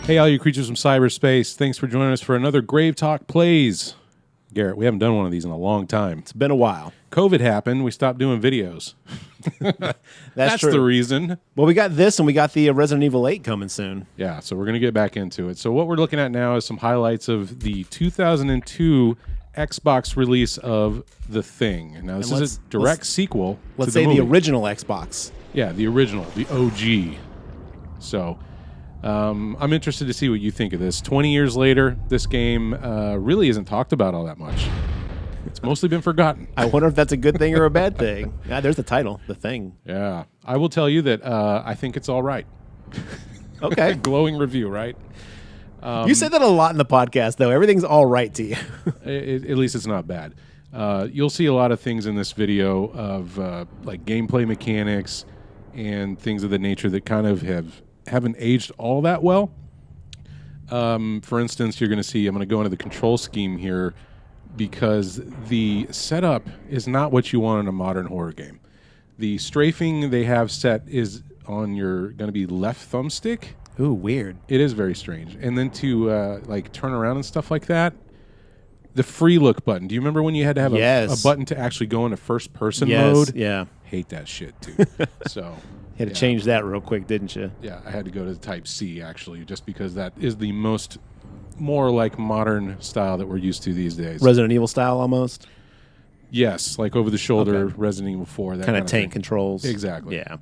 Hey, all you creatures from cyberspace. Thanks for joining us for another GraveTalk Plays. Garrett, we haven't done one of these in a long time. It's been a while. COVID happened. We stopped doing videos. That's true. the reason. Well, we got this, and we got the Resident Evil 8 coming soon. Yeah, so we're going to get back into it. So what we're looking at now is some highlights of the 2002 Xbox release of The Thing. Now, this is a direct sequel Let's to the say movie. the original Xbox. Yeah, the original, the OG. So I'm interested to see what you think of this. 20 years later, this game really isn't talked about all that much. It's mostly been forgotten. I wonder if that's a good thing or a bad thing. Yeah, there's the title, The Thing. Yeah. I will tell you that I think it's all right. Okay. Glowing review, right? You say that a lot in the podcast, though. Everything's all right to you. At least it's not bad. You'll see a lot of things in this video of like gameplay mechanics and things of the nature that kind of haven't aged all that well. For instance, you're going to see, I'm going to go into the control scheme here because the setup is not what you want in a modern horror game. The strafing they have set is on your going to be left thumbstick. Ooh, weird. It is very strange. And then to like turn around and stuff like that, the free look button. Do you remember when you had to have a button to actually go into first person mode? Yeah. Hate that shit too. So Had to change that real quick, didn't you? yeah, I had to go to Type C actually, just because that is the more like modern style that we're used to these days. Resident Evil style almost. Yes, like over the shoulder, Okay. Resident Evil 4. That Kind of tank thing. controls. Exactly. Yeah.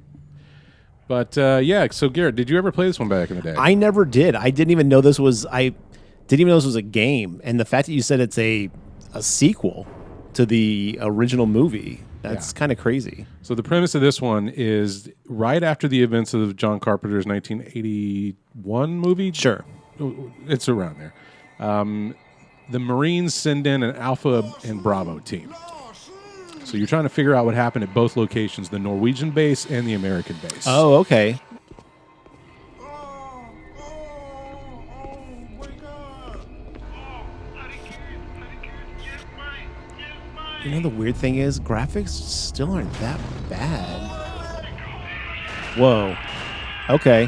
But yeah, so Garrett, did you ever play this one back in the day? I never did. I didn't even know this was a game. And the fact that you said it's a sequel to the original movie, that's kind of crazy. So the premise of this one is right after the events of John Carpenter's 1981 movie. Sure. It's around there. The Marines send in an Alpha and Bravo team. So you're trying to figure out what happened at both locations, the Norwegian base and the American base. Oh, okay. You know, the weird thing is, graphics still aren't that bad. Whoa. Okay.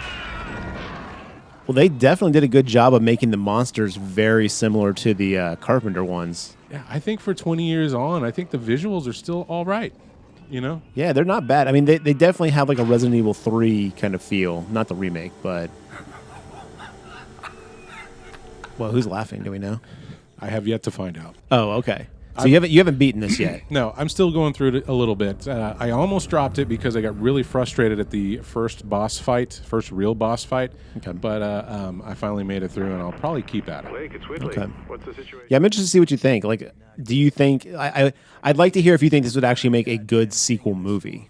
Well, they definitely did a good job of making the monsters very similar to the Carpenter ones. Yeah, I think for 20 years on, I think the visuals are still all right. You know? Yeah, they're not bad. I mean, they definitely have like a Resident Evil 3 kind of feel. Not the remake, but... Well, who's laughing? Do we know? I have yet to find out. Oh, okay. So you haven't beaten this yet. No, I'm still going through it a little bit. I almost dropped it because I got really frustrated at the first real boss fight. Okay. But I finally made it through, and I'll probably keep at it. Okay. What's the situation? Yeah, I'm interested to see what you think. Like, do you think I'd like to hear if you think this would actually make a good sequel movie?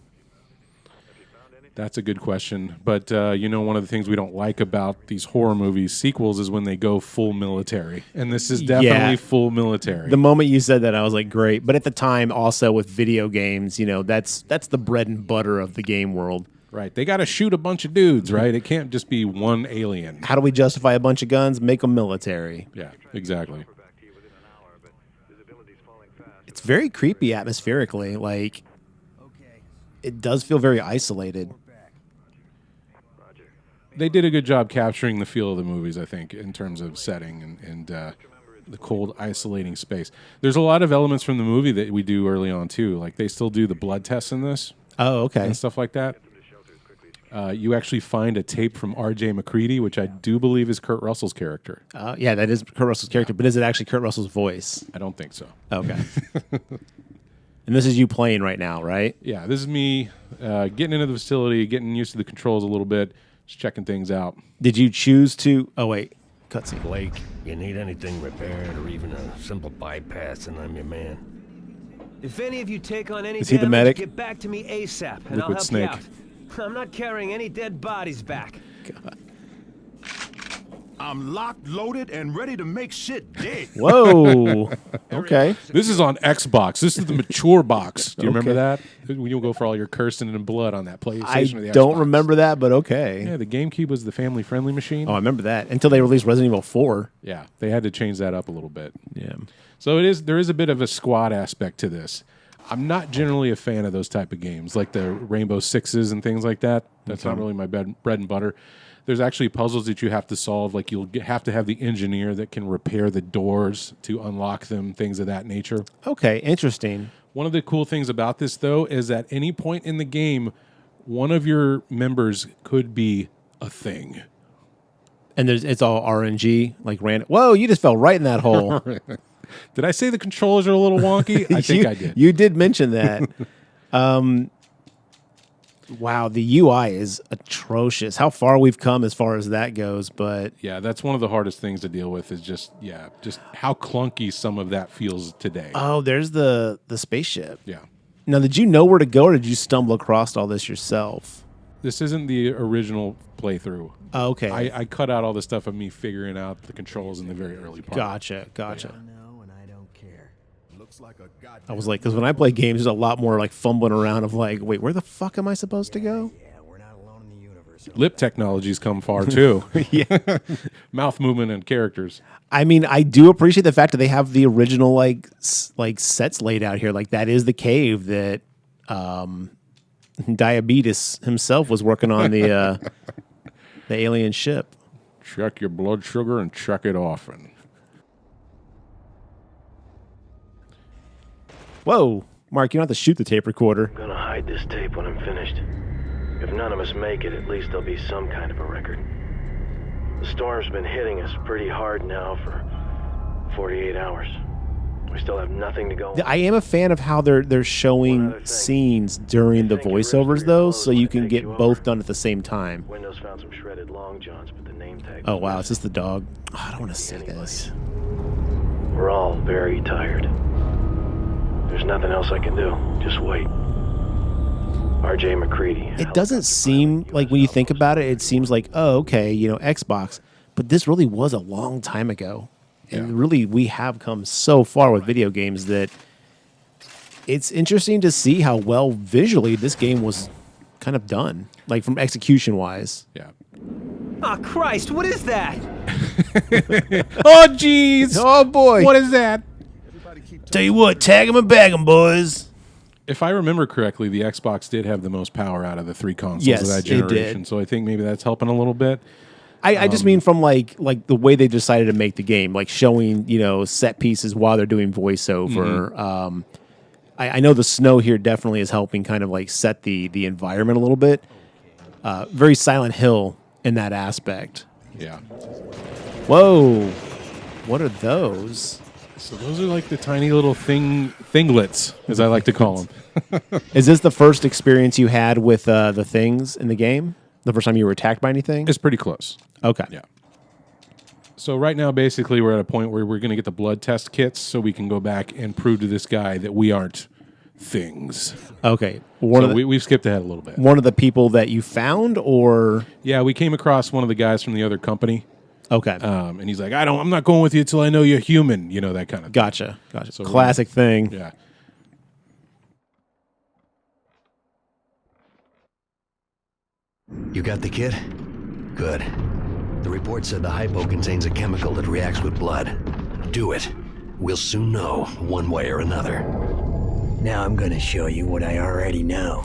That's a good question. But, one of the things we don't like about these horror movies, sequels, is when they go full military. And this is definitely full military. The moment you said that, I was like, great. But at the time, also with video games, that's the bread and butter of the game world. Right. They got to shoot a bunch of dudes, right? It can't just be one alien. How do we justify a bunch of guns? Make them military. Yeah, exactly. It's very creepy atmospherically. Like, it does feel very isolated. They did a good job capturing the feel of the movies, I think, in terms of setting and the cold, isolating space. There's a lot of elements from the movie that we do early on, too. Like, they still do the blood tests in this. Oh, okay. And stuff like that. You actually find a tape from R.J. McCready, which I do believe is Kurt Russell's character. Yeah, that is Kurt Russell's character, but is it actually Kurt Russell's voice? I don't think so. Okay. And this is you playing right now, right? Yeah, this is me getting into the facility, getting used to the controls a little bit, just checking things out. Did you choose to... Oh, wait. Cutscene. Blake, you need anything repaired or even a simple bypass, and I'm your man. If any of you take on any Is he the damage, medic? get back to me ASAP, and I'll Liquid help Snake. you out. I'm not carrying any dead bodies back. God. I'm locked, loaded, and ready to make shit dead. Whoa. Okay. This is on Xbox. This is the mature box. Do you remember Okay. that? When you'll go for all your cursing and blood on that I PlayStation or the don't Xbox. remember that, but okay. Yeah, the GameCube was the family-friendly machine. Oh, I remember that. Until they released Resident Evil 4. Yeah, they had to change that up a little bit. Yeah. So there is a bit of a squad aspect to this. I'm not generally a fan of those type of games, like the Rainbow Sixes and things like that. That's not really my bread and butter. There's actually puzzles that you have to solve. Like have to have the engineer that can repair the doors to unlock them, things of that nature. Okay, interesting. One of the cool things about this, though, is at any point in the game, one of your members could be a thing. And it's all RNG, like random. Whoa, you just fell right in that hole. Did I say the controllers are a little wonky? I think I did. You did mention that. Wow, the UI is atrocious. How far we've come as far as that goes, but Yeah, that's one of the hardest things to deal with is just how clunky some of that feels today. oh, there's the spaceship. Yeah. Now, did you know where to go, or did you stumble across all this yourself? This isn't the original playthrough. Oh, okay, I cut out all the stuff of me figuring out the controls in the very early part. gotcha. No, and I don't care. Looks like a goddamn. I was like, because when I play games, there's a lot more like fumbling around of like, wait, where the fuck am I supposed to go? Yeah, we're not alone in the universe. Lip technology's come far too. Yeah. Mouth movement and characters. I mean, I do appreciate the fact that they have the original like sets laid out here. Like that is the cave that Diabetes himself was working on the alien ship. Check your blood sugar and check it often. Whoa, Mark, you don't have to shoot the tape recorder. I'm gonna hide this tape when I'm finished. If none of us make it, at least there'll be some kind of a record. The storm's been hitting us pretty hard now for 48 hours. We still have nothing to go on. I am a fan of how they're showing scenes during the voiceovers though, so you can get both done at the same time. Windows found some shredded long johns, but the name tag. Oh wow, it's just the dog. Oh, I don't want to see this. We're all very tired. There's nothing else I can do. Just wait. R.J. McCready. It doesn't seem like when you think about it, it seems like, oh, okay, Xbox. But this really was a long time ago. And really, we have come so far with video games that it's interesting to see how well visually this game was kind of done, like from execution-wise. Yeah. Oh, Christ, what is that? Oh, jeez. Oh, boy. What is that? Tell you what, tag 'em and bag 'em, boys. If I remember correctly, the Xbox did have the most power out of the three consoles Yes, of that it generation. did. So I think maybe that's helping a little bit. I just mean from like the way they decided to make the game, like showing set pieces while they're doing voiceover. I know the snow here definitely is helping kind of like set the environment a little bit. Very Silent Hill in that aspect. Yeah. Whoa, what are those? So those are like the tiny little thinglets, as I like to call them. Is this the first experience you had with the things in the game? The first time you were attacked by anything? It's pretty close. Okay. Yeah. So right now, basically, we're at a point where we're going to get the blood test kits so we can go back and prove to this guy that we aren't things. Okay. We've skipped ahead a little bit. One of the people that you found, or Yeah, we came across one of the guys from the other company, okay, and he's like, I'm not going with you until I know you're human, that kind of thing. gotcha. So Classic thing. Yeah. You got the kit? Good. The report said the hypo contains a chemical that reacts with blood. Do it. We'll soon know, one way or another. Now I'm gonna show you what I already know.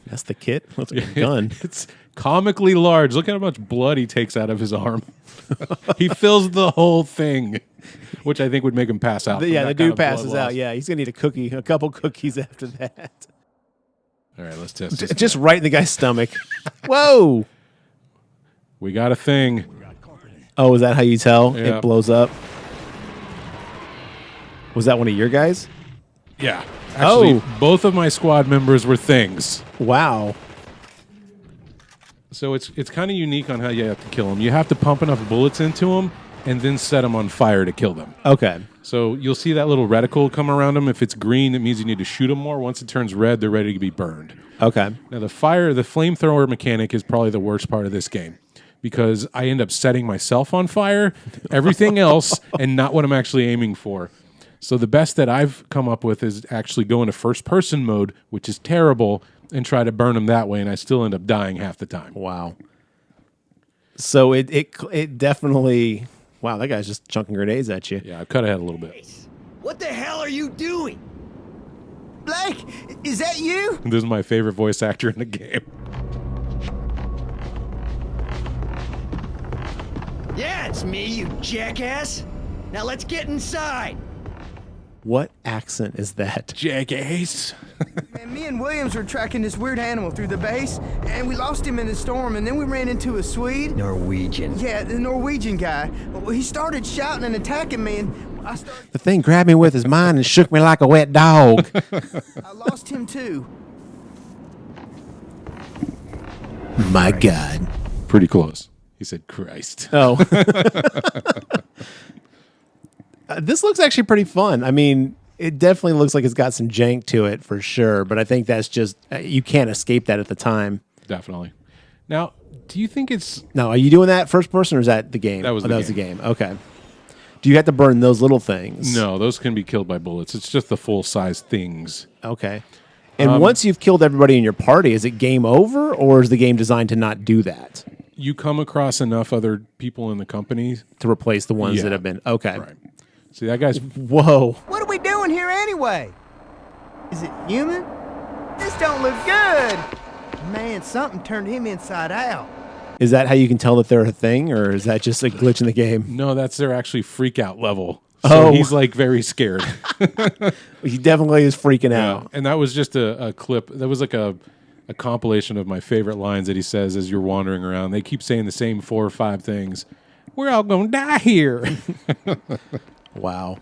That's the kit. That's a good gun. It's comically large. Look at how much blood he takes out of his arm. He fills the whole thing, which I think would make him pass out. Yeah, from the that kind dude of blood passes loss. out. Yeah, he's gonna need a couple cookies after that. All right, let's test this. Just right in the guy's stomach. Whoa! We got a thing. Oh, is that how you tell Yeah. it blows up? Was that one of your guys? Yeah. Actually, Oh. both of my squad members were things. Wow. So it's kind of unique on how you have to kill them. You have to pump enough bullets into them and then set them on fire to kill them. Okay. So you'll see that little reticle come around them. If it's green, it means you need to shoot them more. Once it turns red, they're ready to be burned. Okay. Now, the flamethrower mechanic is probably the worst part of this game because I end up setting myself on fire, everything else, and not what I'm actually aiming for. So the best that I've come up with is actually go into first-person mode, which is terrible, and try to burn them that way, and I still end up dying half the time. Wow. So it definitely. Wow, that guy's just chunking grenades at you. Yeah, I've cut ahead a little bit. What the hell are you doing? Blake, is that you? This is my favorite voice actor in the game. That's me, you jackass. Now let's get inside. What accent is that? Jackass. Man, me and Williams were tracking this weird animal through the base, and we lost him in the storm, and then we ran into a Swede. Norwegian. Yeah, the Norwegian guy. Well, he started shouting and attacking me, and I started... The thing grabbed me with his mind and shook me like a wet dog. I lost him, too. My God. Pretty close. He said Christ. Oh. This looks actually pretty fun. I mean, it definitely looks like it's got some jank to it for sure, but I think that's just, you can't escape that at the time. Definitely. Now, do you think it's... Now, are you doing that first person or is that the game? That was the game. Okay. Do you have to burn those little things? No, those can be killed by bullets. It's just the full-size things. Okay. And once you've killed everybody in your party, is it game over or is the game designed to not do that? You come across enough other people in the company To replace the ones Yeah. that have been... Okay. Right. See, that guy's... Whoa. What are we doing here anyway? Is it human? This don't look good. Man, something turned him inside out. Is that how you can tell that they're a thing or is that just a glitch in the game? No, that's their actually freak out level. So Oh. he's like very scared. He definitely is freaking out. And that was just a clip. That was like a compilation of my favorite lines that he says as you're wandering around. They keep saying the same 4 or 5 things. We're all going to die here. Wow.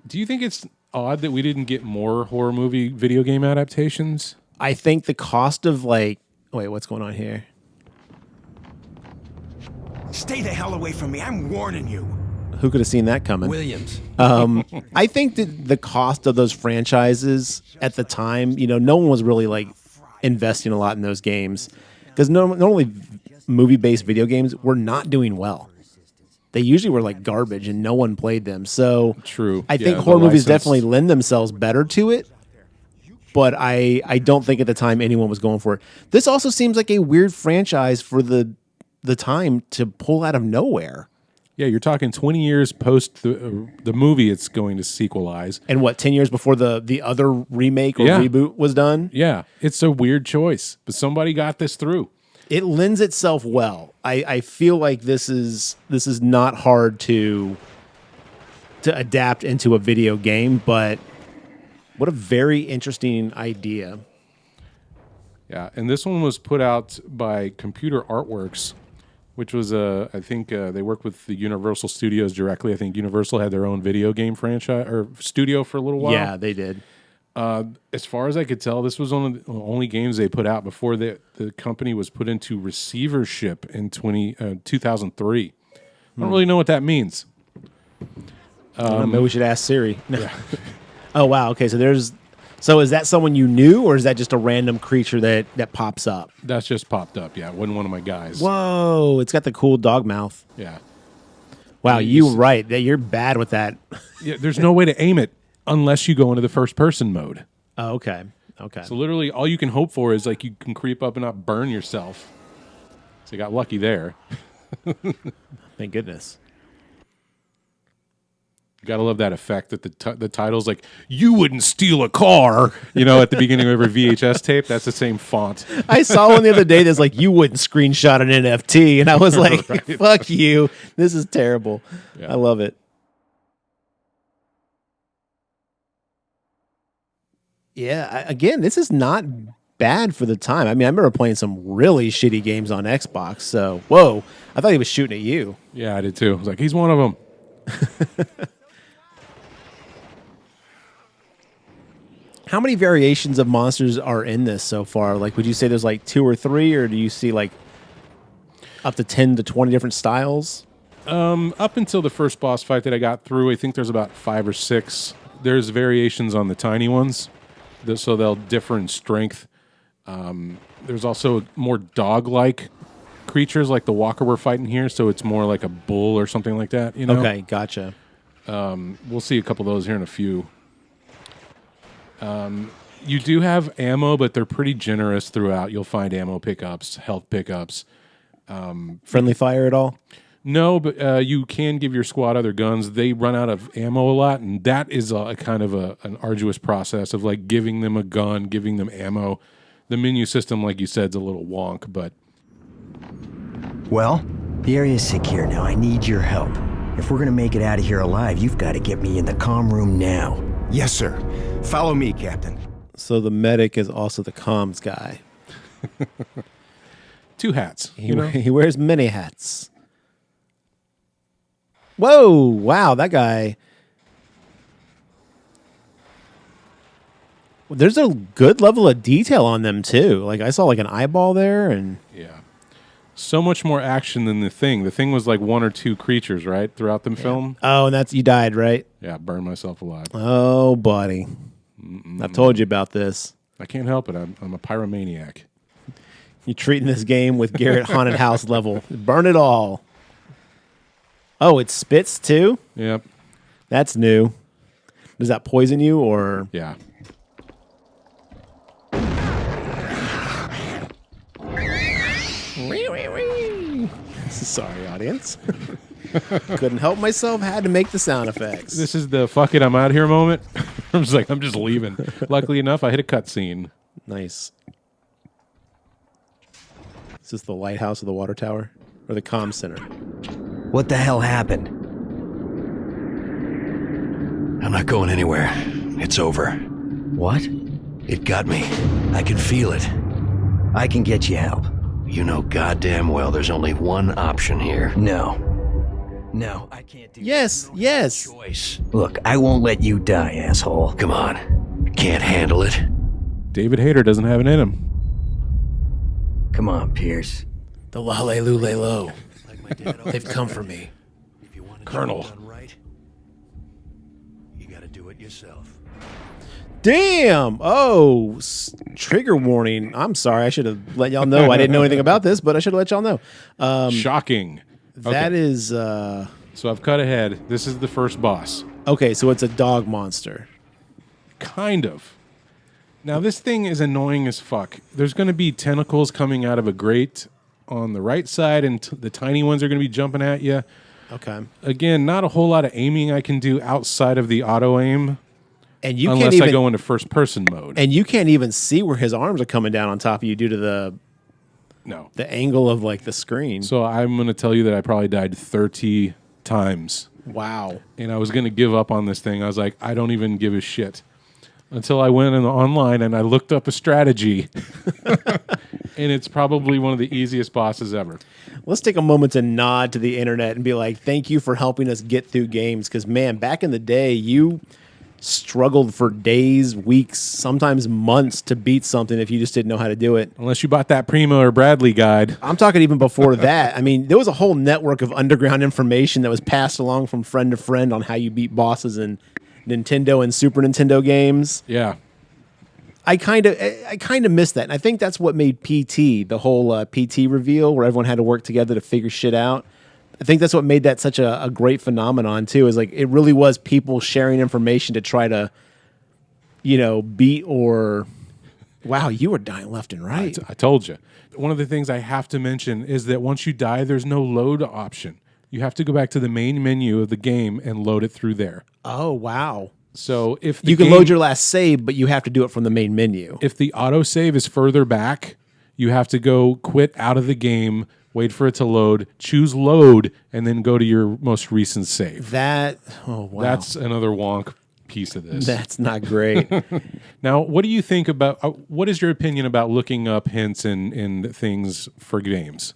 Do you think it's odd that we didn't get more horror movie video game adaptations? I think the cost of wait, what's going on here? Stay the hell away from me. I'm warning you. Who could have seen that coming? Williams. I think that the cost of those franchises at the time, no one was really like investing a lot in those games because normally movie-based video games were not doing well. They usually were like garbage and no one played them. So True. I think Yeah, horror the movies license- definitely lend themselves better to it. But I don't think at the time anyone was going for it. This also seems like a weird franchise for the time to pull out of nowhere. Yeah, you're talking 20 years post the movie it's going to sequelize. And 10 years before the other remake or Yeah. reboot was done? Yeah, it's a weird choice, but somebody got this through. It lends itself well. I feel like this is not hard to adapt into a video game, but what a very interesting idea. Yeah, and this one was put out by Computer Artworks, which was I think they worked with the Universal Studios directly. I think Universal had their own video game franchise or studio for a little while. Yeah, they did. As far as I could tell, this was one of the only games they put out before the company was put into receivership in 2003. I don't really know what that means. I don't know, maybe we should ask Siri. No. Oh, wow. Okay, so is that someone you knew, or is that just a random creature that pops up? That's just popped up. Yeah, it wasn't one of my guys. Whoa, it's got the cool dog mouth. Yeah. Wow, you you're right. You're bad with that. Yeah, there's no way to aim it unless you go into the first person mode. Oh, okay. Okay. So literally all you can hope for is like you can creep up and not burn yourself. So you got lucky there. Thank goodness. You gotta love that effect that the title's like, you wouldn't steal a car, at the beginning of every VHS tape. That's the same font. I saw one the other day that's like, you wouldn't screenshot an NFT. And I was like, fuck you. This is terrible. Yeah. I love it. Yeah, again, this is not bad for the time. I mean, I remember playing some really shitty games on Xbox. So, whoa, I thought he was shooting at you. Yeah, I did too. I was like, he's one of them. How many variations of monsters are in this so far? Like, would you say there's like 2 or 3, or do you see like up to 10 to 20 different styles? Up until the first boss fight that I got through, I think there's about 5 or 6. There's variations on the tiny ones, so they'll differ in strength. There's also more dog-like creatures, like the walker we're fighting here, so it's more like a bull or something like that. Okay, gotcha. We'll see a couple of those here in a few. You do have ammo, but they're pretty generous throughout. You'll find ammo pickups, health pickups. Friendly fire at all? No, but you can give your squad other guns. They run out of ammo a lot, and that is a kind of an arduous process of like giving them a gun, giving them ammo. The menu system, like you said, is a little wonk, but... Well, The area's secure now. I need your help. If we're gonna make it out of here alive, you've got to get me in the comm room now. Yes, sir. Follow me, Captain. So the medic is also the comms guy. 2 hats. He wears many hats. Whoa! Wow, that guy. There's a good level of detail on them too. Like I saw like an eyeball there, and Yeah. So much more action than the Thing. The Thing was like 1 or 2 creatures, right, throughout the film. oh, and that's you died, right? Yeah, burned myself alive. Oh, buddy, I've told you about this. I can't help it. I'm a pyromaniac. You're treating this game with Garrett Haunted House level. Burn it all. Oh, it spits too? Yep. That's new. Does that poison you or? Yeah. Sorry, audience. Couldn't help myself. Had to make the sound effects. This is the fuck it, I'm out here moment. I'm just leaving. Luckily enough, I hit a cutscene. Nice. Is this the lighthouse of the water tower? Or the comm center? What the hell happened? I'm not going anywhere. It's over. What? It got me. I can feel it. I can get you help. You know goddamn well there's only one option here. No. No, I can't do Yes, yes. Choice. Look, I won't let you die, asshole. Come on. Can't handle it. David Hayter doesn't have it in him. Come on, Pierce. The Lale Lule Lo. They've come for me. If you want Colonel. done right, you gotta do it yourself. Damn! Oh, trigger warning. I'm sorry. I should have let y'all know. I didn't know anything about this, but I should have let y'all know. Shocking. That Okay. is So I've cut ahead. This is the first boss. okay. So it's a dog monster. Kind of. Now, this thing is annoying as fuck. There's going to be tentacles coming out of a grate on the right side, and the tiny ones are going to be jumping at you. Okay. Again, not a whole lot of aiming I can do outside of the auto aim, And you unless can't even I go into first person mode. and you can't even see where his arms are coming down on top of you due to No. the angle of like the screen. So I'm going to tell you that I probably died 30 times. Wow. And I was going to give up on this thing. I was like, I don't even give a shit. Until I went online and I looked up a strategy. And it's probably one of the easiest bosses ever. Let's take a moment to nod to the internet and be like, thank you for helping us get through games. Because, man, back in the day, you struggled for days, weeks, sometimes months to beat something if you just didn't know how to do it. Unless you bought that Primo or Bradley guide. I'm talking even before that. I mean, there was a whole network of underground information that was passed along from friend to friend on how you beat bosses in Nintendo and Super Nintendo games. Yeah. I kind of missed that. And I think that's what made PT, the whole PT reveal where everyone had to work together to figure shit out. I think that's what made that such a great phenomenon too, is like it really was people sharing information to try to, beat or wow, you were dying left and right. I told you. One of the things I have to mention is that once you die, there's no load option. You have to go back to the main menu of the game and load it through there. Oh, wow. So if You can load your last save, but you have to do it from the main menu. if the autosave is further back, you have to go quit out of the game, wait for it to load, choose load, and then go to your most recent save. Oh, wow. That's another wonk piece of this. That's not great. Now, what do you think about, what is your opinion about looking up hints and things for games?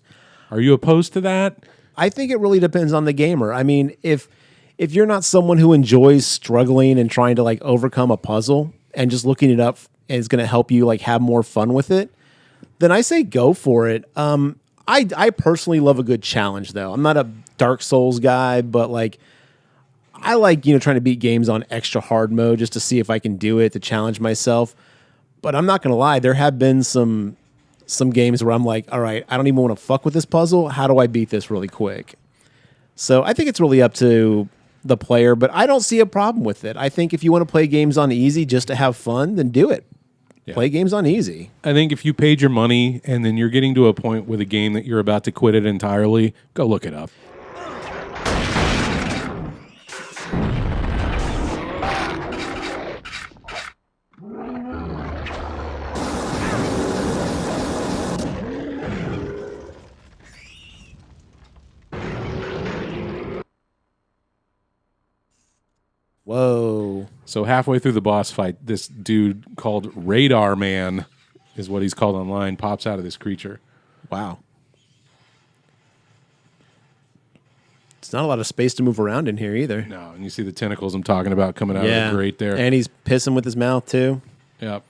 Are you opposed to that? I think it really depends on the gamer. I mean, if you're not someone who enjoys struggling and trying to like overcome a puzzle and just looking it up is going to help you like have more fun with it, then I say go for it. I personally love a good challenge though. I'm not a Dark Souls guy, but like I like, trying to beat games on extra hard mode just to see if I can do it, to challenge myself. But I'm not going to lie, there have been some games where I'm like, all right, I don't even want to fuck with this puzzle. How do I beat this really quick? So I think it's really up to the player, but I don't see a problem with it. I think if you want to play games on easy just to have fun, then do it. Yeah. Play games on easy. I think if you paid your money and then you're getting to a point with a game that you're about to quit it entirely, go look it up. So halfway through the boss fight, this dude called Radar Man is what he's called online, pops out of this creature. Wow. It's not a lot of space to move around in here either. No, and you see the tentacles I'm talking about coming out of the grate there. And he's pissing with his mouth too. Yep.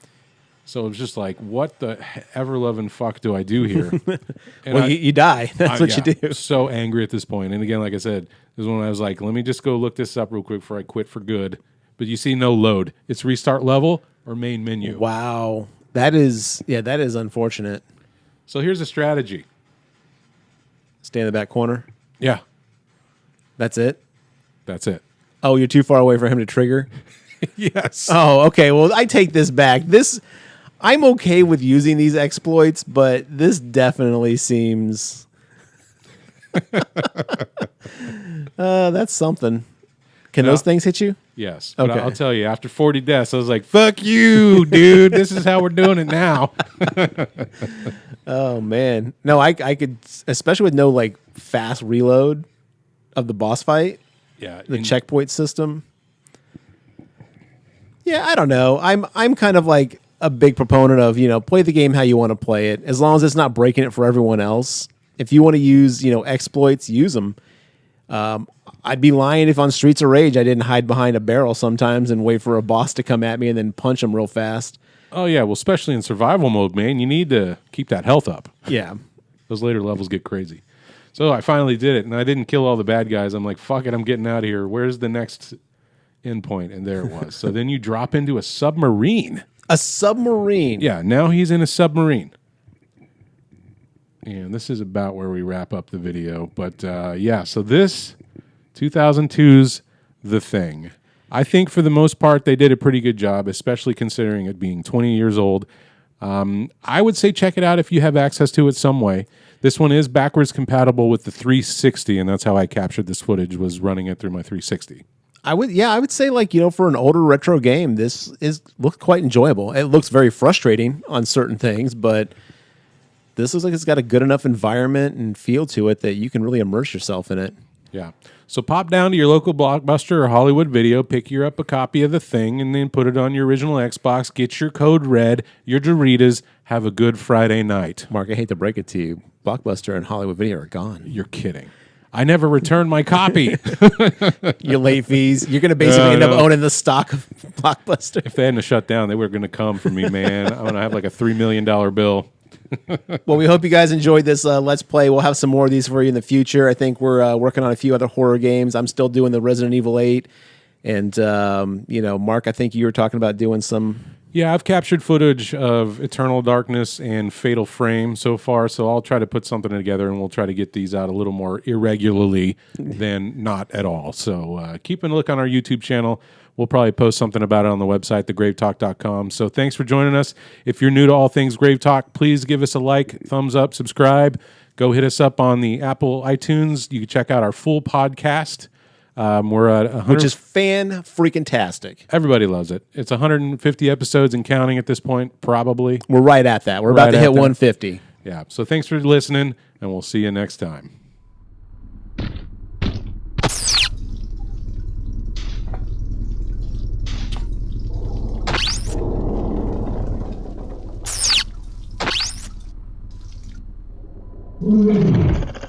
So it's just like, what the ever-loving fuck do I do here? And Well, you die. That's what you do. So angry at this point. And again, like I said, this is when I was like, let me just go look this up real quick before I quit for good. But you see no load. It's restart level or main menu. Wow. That is unfortunate. So here's a strategy. Stay in the back corner. Yeah, That's it. that's it. Oh, you're too far away for him to trigger? Yes. Oh, okay. Well, I take this back. I'm okay with using these exploits, but this definitely seems that's something. Can those things hit you? Yes. But Okay. I'll tell you, after 40 deaths, I was like, fuck you, dude. This is how we're doing it now. Oh man. No, I could, especially with no like fast reload of the boss fight, Yeah. the checkpoint system. Yeah, I don't know. I'm kind of like a big proponent of, play the game how you want to play it, as long as it's not breaking it for everyone else. If you want to use, exploits, use them. I'd be lying if on Streets of Rage I didn't hide behind a barrel sometimes and wait for a boss to come at me and then punch him real fast. Oh, yeah. Well, especially in survival mode, man, you need to keep that health up. Yeah. Those later levels get crazy. So I finally did it, and I didn't kill all the bad guys. I'm like, fuck it, I'm getting out of here. Where's the next endpoint? And there it was. So then you drop into a submarine. A submarine. Yeah, now he's in a submarine. And this is about where we wrap up the video. But yeah, so this 2002's The Thing. I think for the most part they did a pretty good job, especially considering it being 20 years old. I would say check it out if you have access to it some way. This one is backwards compatible with the 360, and that's how I captured this footage, was running it through my 360. I would say like, for an older retro game, this looks quite enjoyable. It looks very frustrating on certain things, but this looks like it's got a good enough environment and feel to it that you can really immerse yourself in it. Yeah. So pop down to your local Blockbuster or Hollywood Video, pick you up a copy of The Thing, and then put it on your original Xbox, get your code red, your Doritos, have a good Friday night. Mark, I hate to break it to you. Blockbuster and Hollywood Video are gone. You're kidding. I never returned my copy. Your late fees. You're going to basically end up owning the stock of Blockbuster. If they hadn't shut down, they were going to come for me, man. I'm going to have like a $3 million bill. Well, we hope you guys enjoyed this Let's Play. We'll have some more of these for you in the future. I think we're working on a few other horror games. I'm still doing the Resident Evil 8. And, Mark, I think you were talking about doing some... Yeah, I've captured footage of Eternal Darkness and Fatal Frame so far, so I'll try to put something together, and we'll try to get these out a little more irregularly than not at all. So keep a look on our YouTube channel. We'll probably post something about it on the website, thegravetalk.com. So thanks for joining us. If you're new to all things Grave Talk, please give us a like, thumbs up, subscribe. Go hit us up on the Apple iTunes. You can check out our full podcast. We're at 100, which is fan-freaking-tastic. Everybody loves it. It's 150 episodes and counting at this point, probably. We're right at that. We're about to hit 150. Yeah. So thanks for listening, and we'll see you next time. Mm-hmm.